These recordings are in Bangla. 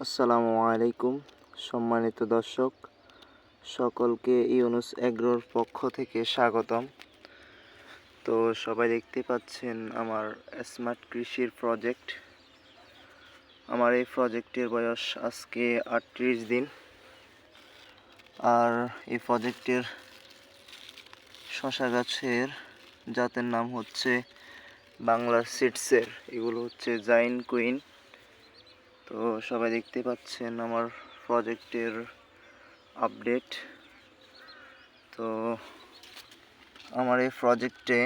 আসসালামু আলাইকুম সম্মানিত দর্শক, সকলকে ইউনুস এগ্রোর পক্ষ থেকে স্বাগতম। তো সবাই দেখতে পাচ্ছেন আমার স্মার্ট কৃষির প্রজেক্ট। আমার এই প্রজেক্টের বয়স আজকে 38 দিন। আর এই প্রজেক্টের শশা গাছের জাতের নাম হচ্ছে বাংলা সিডসের, এগুলো হচ্ছে জাইন কুইন। তো সবাই দেখতে পাচ্ছেন আমার প্রজেক্টের আপডেট। তো আমার এই প্রজেক্টে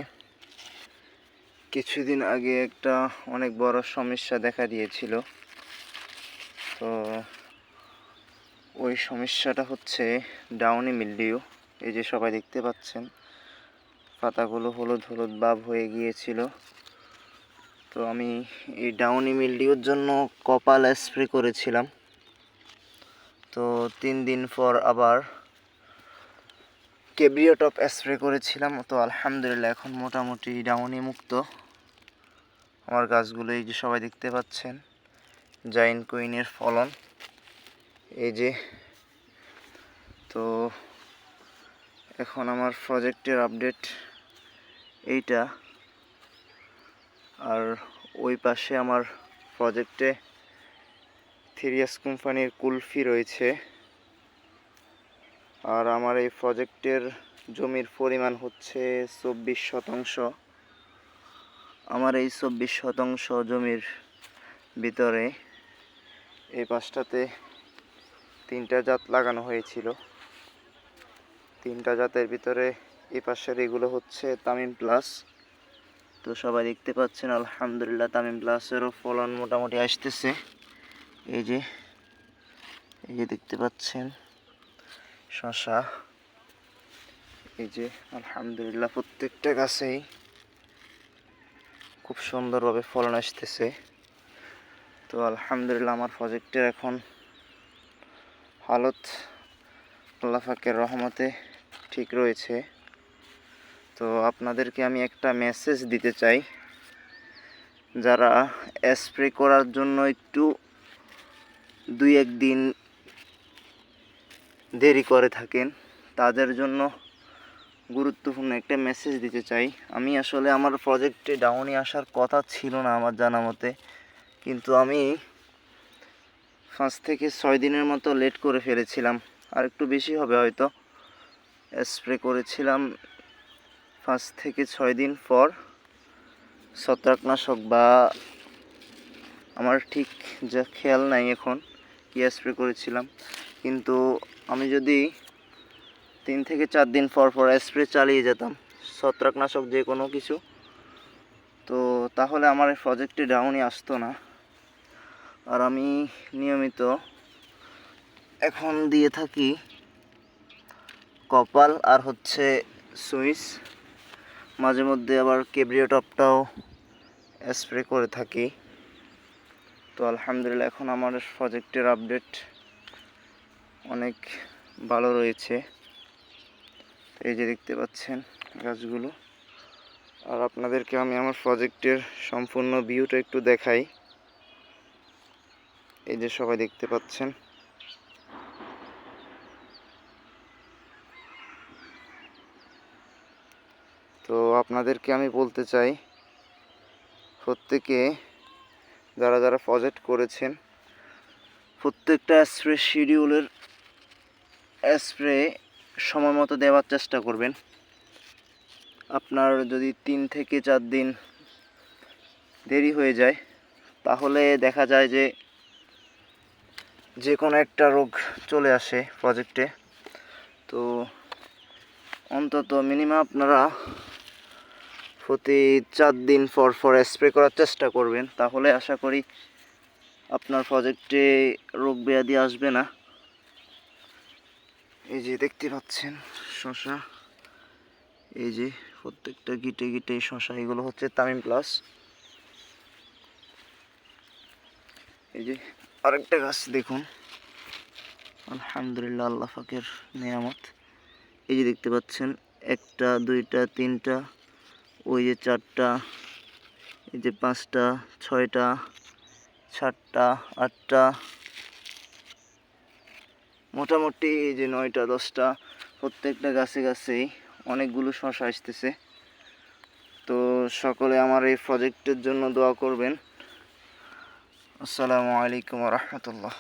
কিছুদিন আগে একটা অনেক বড় সমস্যা দেখা দিয়েছিল। তো ওই সমস্যাটা হচ্ছে ডাউনি মিলডিউ। এই যে সবাই দেখতে পাচ্ছেন পাতাগুলো হলুদ হলুদ ভাব হয়ে গিয়েছিল। তো আমি এই ডাউনি মিলডিউর জন্য কপাল স্প্রে করেছিলাম। তো 3 দিন পর আবার কেব্রিও টপ স্প্রে করেছিলাম। তো আলহামদুলিল্লাহ এখন মোটামুটি ডাউনি মুক্ত আমার গাছগুলো। এই যে সবাই দেখতে পাচ্ছেন জাইন কুইনের ফলন, এই যে। তো এখন আমার প্রজেক্টের আপডেট এইটা। আর ওই পাশে আমার প্রজেক্টে থিরিয়াস কোম্পানির কুলফি রয়েছে। আর আমার এই প্রজেক্টের জমির পরিমাণ হচ্ছে 24 শতাংশ। আমার এই 24 শতাংশ জমির ভিতরে এই পাশটাতে 3টা জাত লাগানো হয়েছিল। 3টা জাতের ভিতরে এই পাশের এগুলো হচ্ছে তামিম প্লাস। তো সবাই দেখতে পাচ্ছেন আলহামদুলিল্লাহ তামিম প্লাসেরও ফলন মোটামুটি আসতেছে। এই যে দেখতে পাচ্ছেন শশা, এই যে আলহামদুলিল্লাহ প্রত্যেকটা গাছেই খুব সুন্দরভাবে ফলন আসতেছে। তো আলহামদুলিল্লাহ আমার প্রজেক্টের এখন হালত আল্লাহ পাকের রহমতে ঠিক রয়েছে। তো আপনাদেরকে আমি একটা মেসেজ দিতে চাই, যারা স্প্রে করার জন্য একটু 2-1 দিন দেরি করে থাকেন, তাদের জন্য গুরুত্বপূর্ণ একটা মেসেজ দিতে চাই। আমি আসলে আমার প্রজেক্টে ডাউনি আসার কথা ছিল না আমার জানা মতে, কিন্তু আমি 5 থেকে 6 দিনের মতো লেট করে ফেলেছিলাম, আর একটু বেশি হবে হয়তো। স্প্রে করেছিলাম 5 থেকে 6 দিন পর ছত্রাকনাশক, বা আমার ঠিক যা খেয়াল নাই এখন কি স্প্রে করেছিলাম। কিন্তু আমি যদি 3 থেকে 4 দিন পর পর স্প্রে চালিয়ে যেতাম ছত্রাকনাশক যে কোনো কিছু, তো তাহলে আমার এই প্রজেক্টে ডাউনই আসতো না। আর আমি নিয়মিত এখন দিয়ে থাকি কপাল আর হচ্ছে সুইচ, মাঝে মধ্যে আবার কেব্রিও টপটাও স্প্রে করে থাকি। তো আলহামদুলিল্লাহ এখন আমার প্রজেক্টের আপডেট অনেক ভালো রয়েছে। এই যে দেখতে পাচ্ছেন গাছগুলো। আর আপনাদেরকে আমি আমার প্রজেক্টের সম্পূর্ণ ভিউটা একটু দেখাই। এই যে সবাই দেখতে পাচ্ছেন, তো আপনাদেরকে আমি বলতে চাই প্রত্যেকে যারা যারা প্রজেক্ট করেছেন প্রত্যেকটা স্প্রে শিডিউলের স্প্রে সময় মতো দেওয়ার চেষ্টা করবেন। আপনার যদি 3 থেকে 4 দিন দেরি হয়ে যায় তাহলে দেখা যায় যে কোনো একটা রোগ চলে আসে প্রজেক্টে। তো অন্তত মিনিমাম আপনারা প্রতি 4 দিন পর পর স্প্রে করার চেষ্টা করবেন, তাহলে আশা করি আপনার প্রজেক্টে রোগ ব্যাধি আসবে না। এই যে দেখতে পাচ্ছেন শশা, এই যে প্রত্যেকটা গিটে গিটে শশা, এগুলো হচ্ছে তামিম প্লাস। এই যে আরেকটা গাছ দেখুন, আলহামদুলিল্লাহ আল্লাহ পাকের নিয়ামত। এই যে দেখতে পাচ্ছেন 1টা 2টা 3টা, ওই যে 4টা, এই যে 5টা 6টা 7টা 8টা, মোটামুটি এই যে 9টা 10টা প্রত্যেকটা গাছে গাছেই অনেকগুলো শশা আসতেছে। তো সকলে আমার এই প্রজেক্টের জন্য দোয়া করবেন। আসসালামু আলাইকুম ওয়া রাহমাতুল্লাহ।